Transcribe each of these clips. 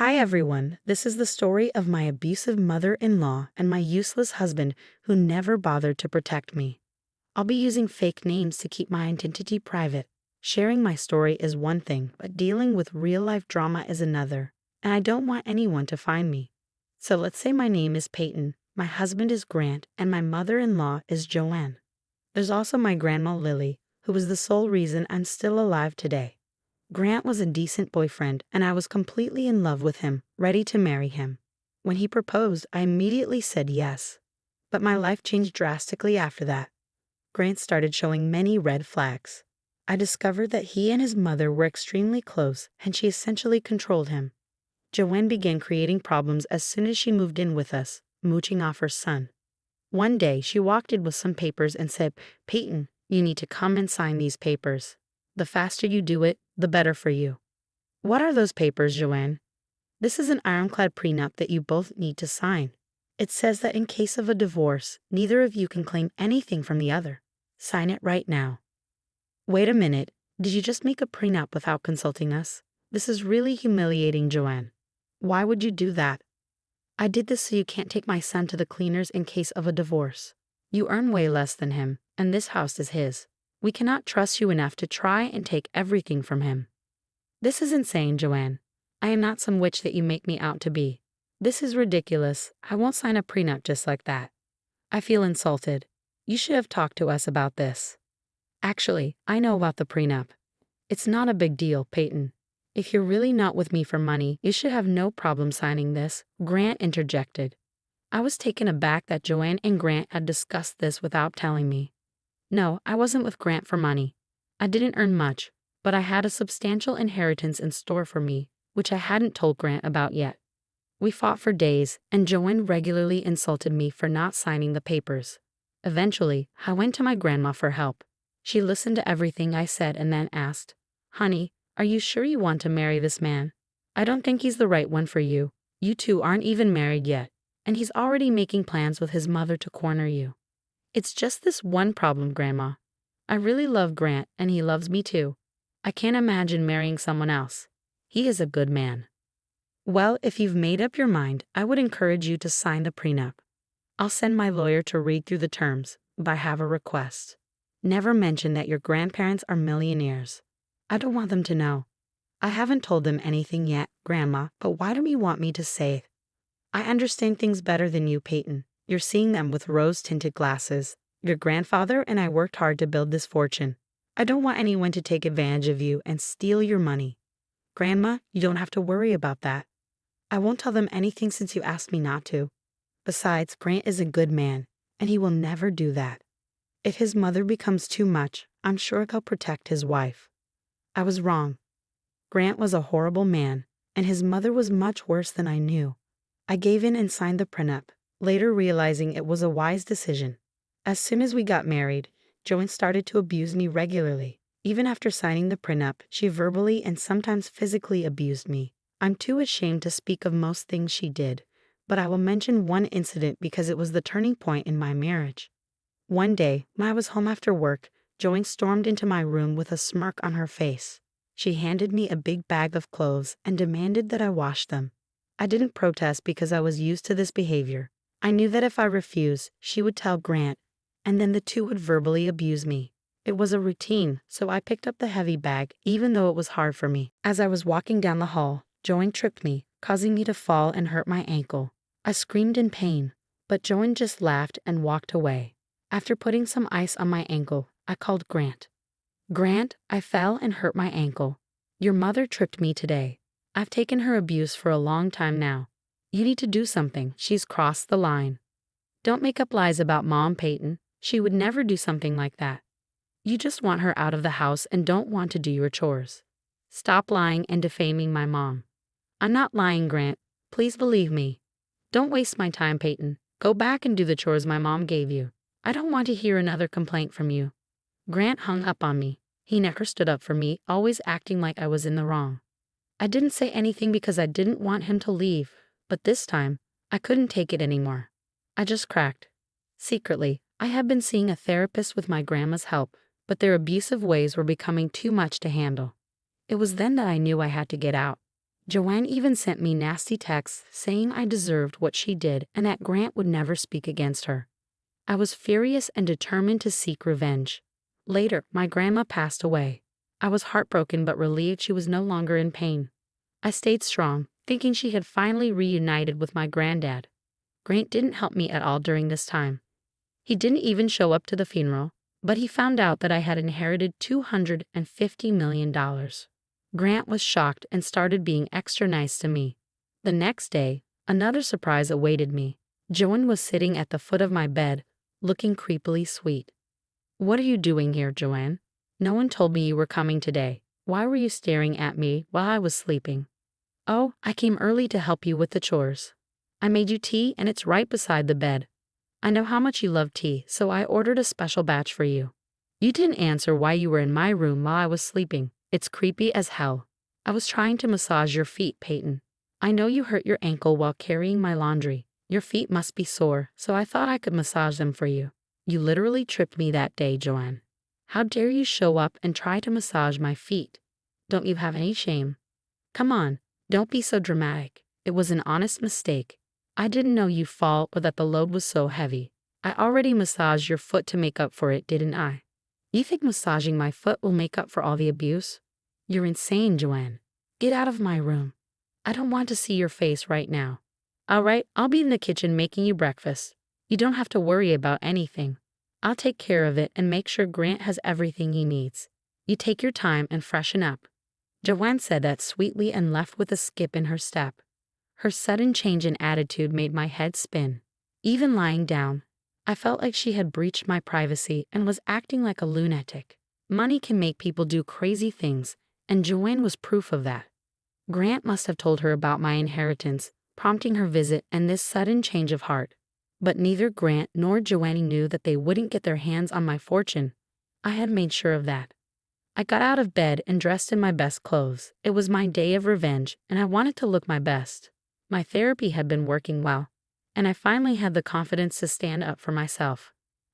Hi everyone, this is the story of my abusive mother-in-law and my useless husband who never bothered to protect me. I'll be using fake names to keep my identity private. Sharing my story is one thing, but dealing with real-life drama is another, and I don't want anyone to find me. So let's say my name is Peyton, my husband is Grant, and my mother-in-law is Joanne. There's also my grandma Lily, who is the sole reason I'm still alive today. Grant was a decent boyfriend, and I was completely in love with him, ready to marry him. When he proposed, I immediately said yes. But my life changed drastically after that. Grant started showing many red flags. I discovered that he and his mother were extremely close, and she essentially controlled him. Joanne began creating problems as soon as she moved in with us, mooching off her son. One day, she walked in with some papers and said, "Peyton, you need to come and sign these papers. The faster you do it, the better for you." "What are those papers, Joanne?" "This is an ironclad prenup that you both need to sign. It says that in case of a divorce, neither of you can claim anything from the other. Sign it right now." "Wait a minute, did you just make a prenup without consulting us? This is really humiliating, Joanne. Why would you do that?" "I did this so you can't take my son to the cleaners in case of a divorce. You earn way less than him, and this house is his. We cannot trust you enough to try and take everything from him." "This is insane, Joanne. I am not some witch that you make me out to be. This is ridiculous. I won't sign a prenup just like that. I feel insulted. You should have talked to us about this." "Actually, I know about the prenup. It's not a big deal, Peyton. If you're really not with me for money, you should have no problem signing this," Grant interjected. I was taken aback that Joanne and Grant had discussed this without telling me. No, I wasn't with Grant for money. I didn't earn much, but I had a substantial inheritance in store for me, which I hadn't told Grant about yet. We fought for days, and Joanne regularly insulted me for not signing the papers. Eventually, I went to my grandma for help. She listened to everything I said and then asked, "Honey, are you sure you want to marry this man? I don't think he's the right one for you. You two aren't even married yet, and he's already making plans with his mother to corner you." "It's just this one problem, Grandma. I really love Grant, and he loves me too. I can't imagine marrying someone else. He is a good man." "Well, if you've made up your mind, I would encourage you to sign the prenup. I'll send my lawyer to read through the terms, but I have a request. Never mention that your grandparents are millionaires. I don't want them to know. I haven't told them anything yet, Grandma, but why do you want me to say it? I understand things better than you, Peyton. You're seeing them with rose-tinted glasses. Your grandfather and I worked hard to build this fortune. I don't want anyone to take advantage of you and steal your money. Grandma, you don't have to worry about that. I won't tell them anything since you asked me not to. Besides, Grant is a good man, and he will never do that. If his mother becomes too much, I'm sure he'll protect his wife." I was wrong. Grant was a horrible man, and his mother was much worse than I knew. I gave in and signed the prenup, later realizing it was a wise decision. As soon as we got married, Joanne started to abuse me regularly. Even after signing the prenup, she verbally and sometimes physically abused me. I'm too ashamed to speak of most things she did, but I will mention one incident because it was the turning point in my marriage. One day, when I was home after work, Joanne stormed into my room with a smirk on her face. She handed me a big bag of clothes and demanded that I wash them. I didn't protest because I was used to this behavior. I knew that if I refused, she would tell Grant, and then the two would verbally abuse me. It was a routine, so I picked up the heavy bag, even though it was hard for me. As I was walking down the hall, Joanne tripped me, causing me to fall and hurt my ankle. I screamed in pain, but Joanne just laughed and walked away. After putting some ice on my ankle, I called Grant. "Grant, I fell and hurt my ankle. Your mother tripped me today. I've taken her abuse for a long time now. You need to do something. She's crossed the line." "Don't make up lies about Mom, Peyton. She would never do something like that. You just want her out of the house and don't want to do your chores. Stop lying and defaming my mom." "I'm not lying, Grant. Please believe me. Don't waste my time, Peyton. Go back and do the chores my mom gave you. I don't want to hear another complaint from you." Grant hung up on me. He never stood up for me, always acting like I was in the wrong. I didn't say anything because I didn't want him to leave, but this time, I couldn't take it anymore. I just cracked. Secretly, I had been seeing a therapist with my grandma's help, but their abusive ways were becoming too much to handle. It was then that I knew I had to get out. Joanne even sent me nasty texts saying I deserved what she did and that Grant would never speak against her. I was furious and determined to seek revenge. Later, my grandma passed away. I was heartbroken but relieved she was no longer in pain. I stayed strong, thinking she had finally reunited with my granddad. Grant didn't help me at all during this time. He didn't even show up to the funeral, but he found out that I had inherited $250 million. Grant was shocked and started being extra nice to me. The next day, another surprise awaited me. Joanne was sitting at the foot of my bed, looking creepily sweet. "What are you doing here, Joanne? No one told me you were coming today. Why were you staring at me while I was sleeping?" "Oh, I came early to help you with the chores. I made you tea and it's right beside the bed. I know how much you love tea, so I ordered a special batch for you. You didn't answer why you were in my room while I was sleeping. It's creepy as hell. I was trying to massage your feet, Peyton. I know you hurt your ankle while carrying my laundry. Your feet must be sore, so I thought I could massage them for you. You literally tripped me that day, Joanne. How dare you show up and try to massage my feet? Don't you have any shame? Come on, don't be so dramatic. It was an honest mistake. I didn't know you'd fall or that the load was so heavy. I already massaged your foot to make up for it, didn't I? You think massaging my foot will make up for all the abuse? You're insane, Joanne. Get out of my room. I don't want to see your face right now. All right, I'll be in the kitchen making you breakfast. You don't have to worry about anything. I'll take care of it and make sure Grant has everything he needs. You take your time and freshen up." Joanne said that sweetly and left with a skip in her step. Her sudden change in attitude made my head spin. Even lying down, I felt like she had breached my privacy and was acting like a lunatic. Money can make people do crazy things, and Joanne was proof of that. Grant must have told her about my inheritance, prompting her visit and this sudden change of heart. But neither Grant nor Joanne knew that they wouldn't get their hands on my fortune. I had made sure of that. I got out of bed and dressed in my best clothes. It was my day of revenge, and I wanted to look my best. My therapy had been working well, and I finally had the confidence to stand up for myself.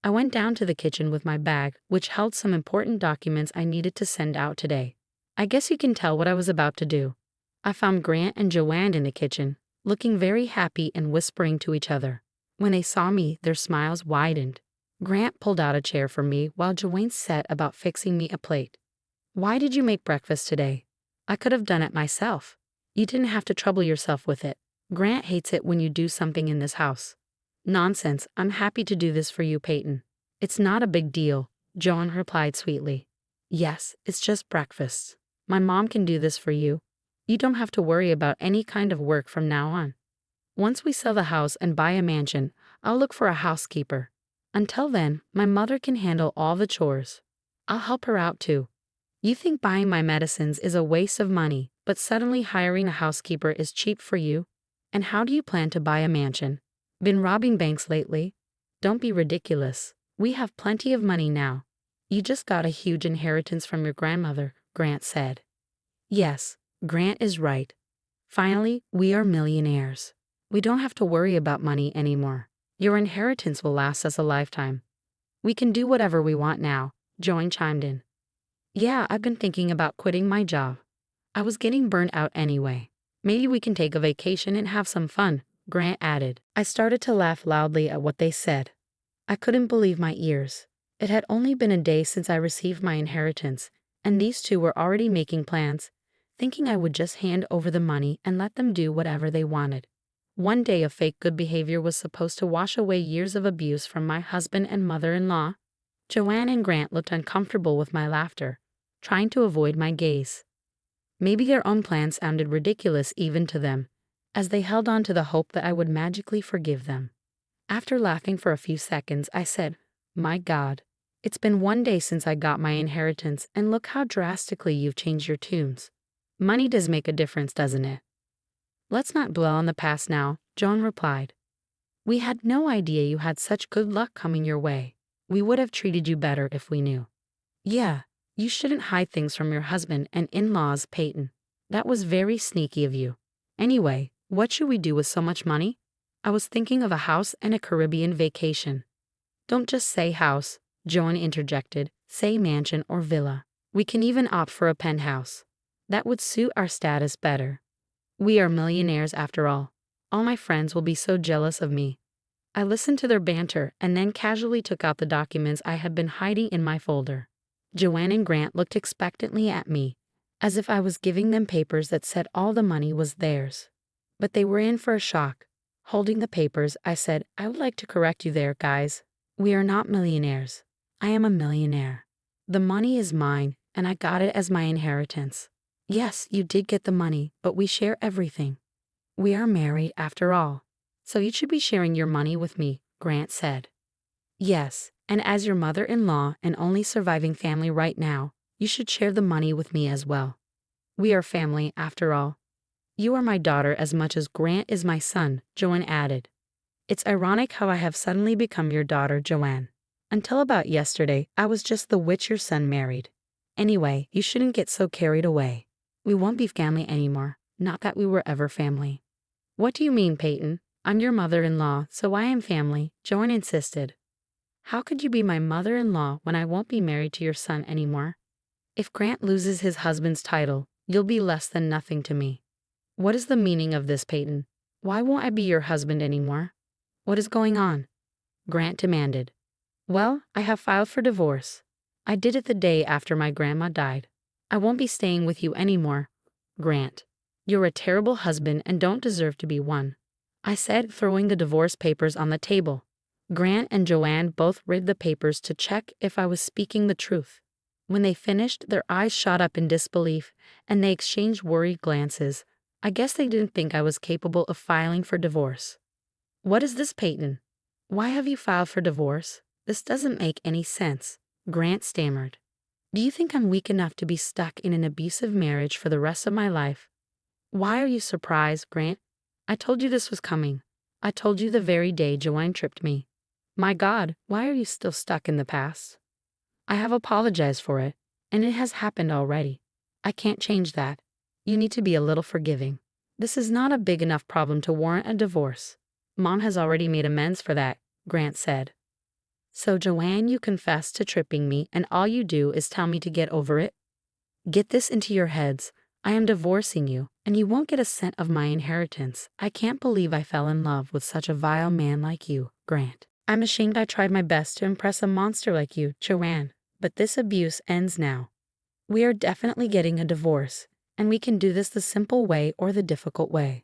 I went down to the kitchen with my bag, which held some important documents I needed to send out today. I guess you can tell what I was about to do. I found Grant and Joanne in the kitchen, looking very happy and whispering to each other. When they saw me, their smiles widened. Grant pulled out a chair for me while Joanne set about fixing me a plate. "Why did you make breakfast today? I could have done it myself. You didn't have to trouble yourself with it. Grant hates it when you do something in this house." "Nonsense, I'm happy to do this for you, Peyton. It's not a big deal," Joanne replied sweetly. "Yes, it's just breakfast. My mom can do this for you. You don't have to worry about any kind of work from now on. Once we sell the house and buy a mansion, I'll look for a housekeeper. Until then, my mother can handle all the chores. I'll help her out too. You think buying my medicines is a waste of money, but suddenly hiring a housekeeper is cheap for you? And how do you plan to buy a mansion? Been robbing banks lately? Don't be ridiculous. We have plenty of money now. You just got a huge inheritance from your grandmother," Grant said. Yes, Grant is right. Finally, we are millionaires. We don't have to worry about money anymore. Your inheritance will last us a lifetime. We can do whatever we want now, Joanne chimed in. Yeah, I've been thinking about quitting my job. I was getting burnt out anyway. Maybe we can take a vacation and have some fun, Grant added. I started to laugh loudly at what they said. I couldn't believe my ears. It had only been a day since I received my inheritance, and these two were already making plans, thinking I would just hand over the money and let them do whatever they wanted. One day of fake good behavior was supposed to wash away years of abuse from my husband and mother-in-law. Joanne and Grant looked uncomfortable with my laughter, trying to avoid my gaze. Maybe their own plans sounded ridiculous even to them, as they held on to the hope that I would magically forgive them. After laughing for a few seconds, I said, "My God, it's been one day since I got my inheritance, and look how drastically you've changed your tunes. Money does make a difference, doesn't it?" "Let's not dwell on the past now," Joan replied. "We had no idea you had such good luck coming your way. We would have treated you better if we knew." "Yeah, you shouldn't hide things from your husband and in-laws, Peyton. That was very sneaky of you. Anyway, what should we do with so much money? I was thinking of a house and a Caribbean vacation." "Don't just say house," Joan interjected. "Say mansion or villa. We can even opt for a penthouse. That would suit our status better." We are millionaires after all. All my friends will be so jealous of me. I listened to their banter and then casually took out the documents I had been hiding in my folder. Joanne and Grant looked expectantly at me, as if I was giving them papers that said all the money was theirs. But they were in for a shock. Holding the papers, I said, I would like to correct you there, guys. We are not millionaires. I am a millionaire. The money is mine, and I got it as my inheritance. Yes, you did get the money, but we share everything. We are married after all. So you should be sharing your money with me, Grant said. Yes, and as your mother-in-law and only surviving family right now, you should share the money with me as well. We are family after all. You are my daughter as much as Grant is my son, Joanne added. It's ironic how I have suddenly become your daughter, Joanne. Until about yesterday, I was just the witch your son married. Anyway, you shouldn't get so carried away. We won't be family anymore, not that we were ever family. What do you mean, Peyton? I'm your mother-in-law, so I am family, Joanne insisted. How could you be my mother-in-law when I won't be married to your son anymore? If Grant loses his husband's title, you'll be less than nothing to me. What is the meaning of this, Peyton? Why won't I be your husband anymore? What is going on? Grant demanded. Well, I have filed for divorce. I did it the day after my grandma died. I won't be staying with you anymore. Grant, you're a terrible husband and don't deserve to be one, I said, throwing the divorce papers on the table. Grant and Joanne both read the papers to check if I was speaking the truth. When they finished, their eyes shot up in disbelief, and they exchanged worried glances. I guess they didn't think I was capable of filing for divorce. What is this, Peyton? Why have you filed for divorce? This doesn't make any sense, Grant stammered. Do you think I'm weak enough to be stuck in an abusive marriage for the rest of my life? Why are you surprised, Grant? I told you this was coming. I told you the very day Joanne tripped me. My God, why are you still stuck in the past? I have apologized for it, and it has happened already. I can't change that. You need to be a little forgiving. This is not a big enough problem to warrant a divorce. Mom has already made amends for that, Grant said. So Joanne, you confessed to tripping me, and all you do is tell me to get over it? Get this into your heads. I am divorcing you, and you won't get a cent of my inheritance. I can't believe I fell in love with such a vile man like you, Grant. I'm ashamed I tried my best to impress a monster like you, Joanne, but this abuse ends now. We are definitely getting a divorce, and we can do this the simple way or the difficult way.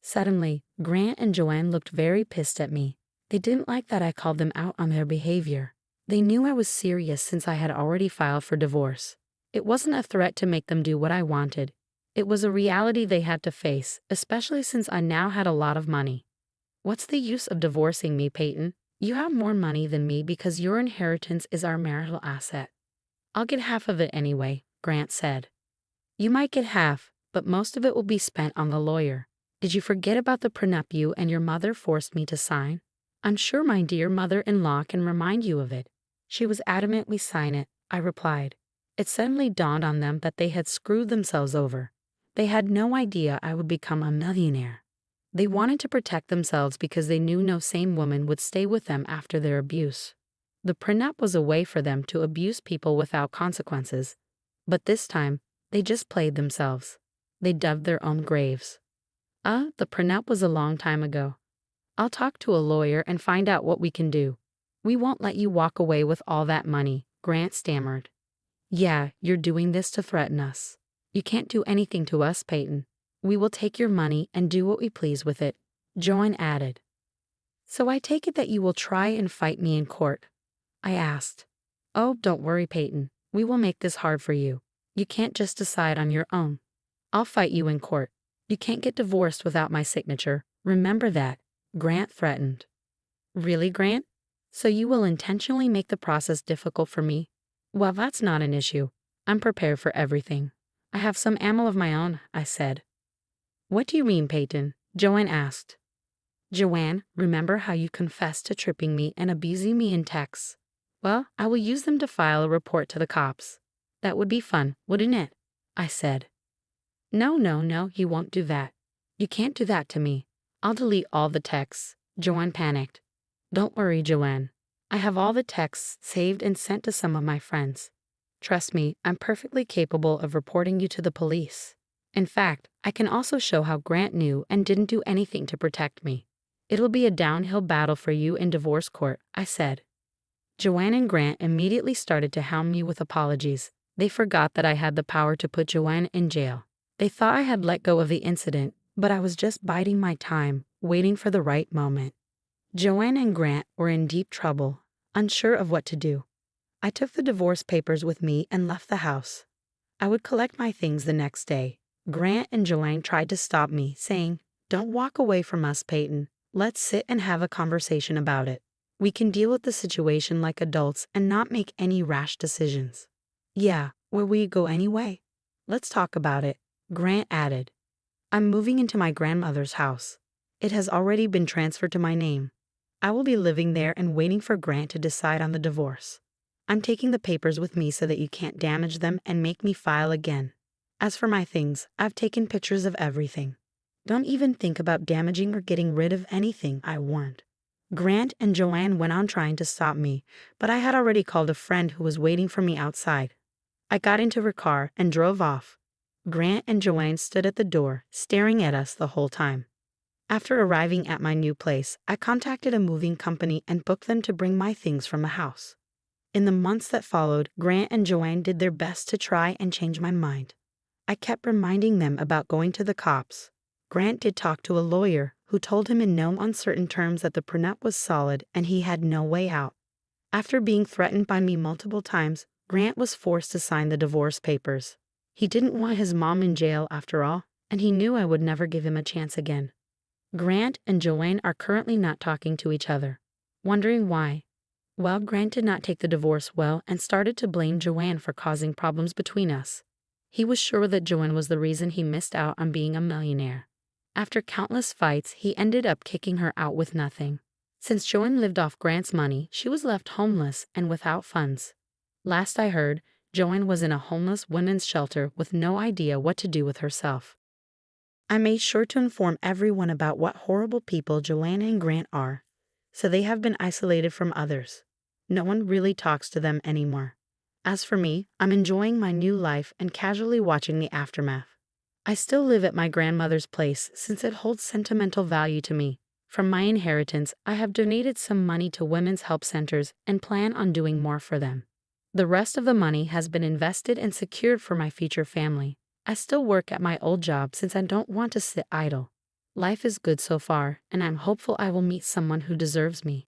Suddenly, Grant and Joanne looked very pissed at me. They didn't like that I called them out on their behavior. They knew I was serious since I had already filed for divorce. It wasn't a threat to make them do what I wanted. It was a reality they had to face, especially since I now had a lot of money. What's the use of divorcing me, Peyton? You have more money than me because your inheritance is our marital asset. I'll get half of it anyway, Grant said. You might get half, but most of it will be spent on the lawyer. Did you forget about the prenup you and your mother forced me to sign? I'm sure my dear mother-in-law can remind you of it. She was adamant we sign it, I replied. It suddenly dawned on them that they had screwed themselves over. They had no idea I would become a millionaire. They wanted to protect themselves because they knew no sane woman would stay with them after their abuse. The prenup was a way for them to abuse people without consequences. But this time, they just played themselves. They dug their own graves. The prenup was a long time ago. I'll talk to a lawyer and find out what we can do. We won't let you walk away with all that money, Grant stammered. Yeah, you're doing this to threaten us. You can't do anything to us, Peyton. We will take your money and do what we please with it, Joanne added. So I take it that you will try and fight me in court? I asked. Oh, don't worry, Peyton. We will make this hard for you. You can't just decide on your own. I'll fight you in court. You can't get divorced without my signature. Remember that, Grant threatened. Really, Grant? So you will intentionally make the process difficult for me? Well, that's not an issue. I'm prepared for everything. I have some ammo of my own, I said. What do you mean, Peyton? Joanne asked. Joanne, remember how you confessed to tripping me and abusing me in texts? Well, I will use them to file a report to the cops. That would be fun, wouldn't it? I said. No, you won't do that. You can't do that to me. I'll delete all the texts, Joanne panicked. Don't worry, Joanne. I have all the texts saved and sent to some of my friends. Trust me, I'm perfectly capable of reporting you to the police. In fact, I can also show how Grant knew and didn't do anything to protect me. It'll be a downhill battle for you in divorce court, I said. Joanne and Grant immediately started to hound me with apologies. They forgot that I had the power to put Joanne in jail. They thought I had let go of the incident, but I was just biding my time, waiting for the right moment. Joanne and Grant were in deep trouble, unsure of what to do. I took the divorce papers with me and left the house. I would collect my things the next day. Grant and Joanne tried to stop me, saying, "Don't walk away from us, Peyton. Let's sit and have a conversation about it. We can deal with the situation like adults and not make any rash decisions." "Yeah, where will you go anyway?" "Let's talk about it," Grant added. "I'm moving into my grandmother's house. It has already been transferred to my name. I will be living there and waiting for Grant to decide on the divorce. I'm taking the papers with me so that you can't damage them and make me file again. As for my things, I've taken pictures of everything. Don't even think about damaging or getting rid of anything," I warned. Grant and Joanne went on trying to stop me, but I had already called a friend who was waiting for me outside. I got into her car and drove off. Grant and Joanne stood at the door, staring at us the whole time. After arriving at my new place, I contacted a moving company and booked them to bring my things from the house. In the months that followed, Grant and Joanne did their best to try and change my mind. I kept reminding them about going to the cops. Grant did talk to a lawyer who told him in no uncertain terms that the prenup was solid and he had no way out. After being threatened by me multiple times, Grant was forced to sign the divorce papers. He didn't want his mom in jail after all, and he knew I would never give him a chance again. Grant and Joanne are currently not talking to each other. Wondering why? Well, Grant did not take the divorce well and started to blame Joanne for causing problems between us. He was sure that Joanne was the reason he missed out on being a millionaire. After countless fights, he ended up kicking her out with nothing. Since Joanne lived off Grant's money, she was left homeless and without funds. Last I heard, Joanne was in a homeless women's shelter with no idea what to do with herself. I made sure to inform everyone about what horrible people Joanne and Grant are, so they have been isolated from others. No one really talks to them anymore. As for me, I'm enjoying my new life and casually watching the aftermath. I still live at my grandmother's place since it holds sentimental value to me. From my inheritance, I have donated some money to women's help centers and plan on doing more for them. The rest of the money has been invested and secured for my future family. I still work at my old job since I don't want to sit idle. Life is good so far, and I'm hopeful I will meet someone who deserves me.